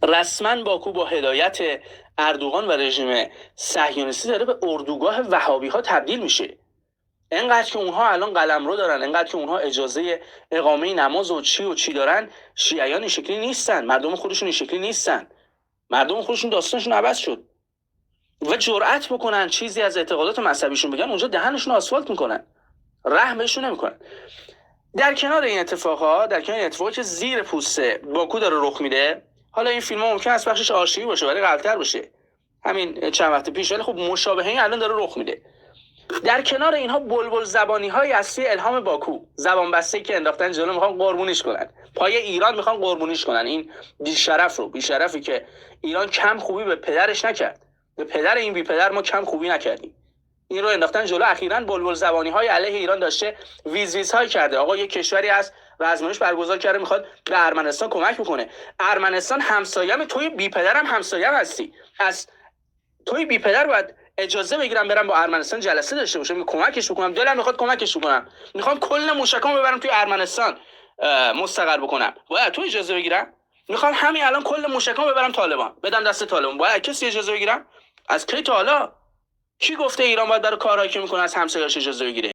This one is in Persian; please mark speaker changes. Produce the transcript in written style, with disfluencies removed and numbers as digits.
Speaker 1: رسما باکو با هدایت اردوغان و رژیم صهیونیستی داره به اردوگاه وهابی ها تبدیل میشه. انقدر که اونها الان قلمرو دارن، انقدر که اونها اجازه اقامه نماز و چی دارن، شیعیان این شکلی نیستن، مردم خودشون این شکلی نیستن، مردم خودشون داستانشون عوض شد و جرأت بکنن چیزی از اعتقادات مذهبیشون بگن، اونجا دهنشون آسفالت میکنن، رحم بهشون نمیکنن. در کنار این اتفاقات، در کنار این اتفاقی که زیر پوست باکو داره رخ میده، حالا این فیلم ها ممکن است بخشش آرشیوی باشه ولی غلط‌تر باشه همین چند وقت پیش، ولی خب مشابهه این الان داره رخ میده. در کنار اینها بلبل زبانی های اصلی الهام باکو، زبان بسته که انداختن جلو، میخوان قربونیش کنن، پای ایران میخوان قربونیش کنن. این بیشرفی که ایران کم خوبی به پدرش نکرد، به پدر این بی پدر ما کم خوبی نکردیم، این رو انداختن جلو. اخیراً بلبل زبانی های علیه ایران داشته ویز های کرده. آقا یک کشوری هست رزمایش برگزار کرده میخواد به ارمنستان کمک بکنه. ارمنستان همسایه‌م، توی بی پدرم همسایه‌م هستی، از توی بی پدر باید اجازه بگیرم برم با ارمنستان جلسه داشته باشم، کمکش بکنم، دلم میخواد کمکش بکنم، میخوام کل موشکام ببرم توی ارمنستان مستقر بکنم، باید تو اجازه بگیرم؟ میخوام همین الان کل موشکام ببرم طالبان، بدم دست طالبان، باید کسی اجازه بگیرم؟ از کی تا حالا کی گفته ایران باید برای کارهایی که میکنه از همسایه‌اش اجازه بگیره؟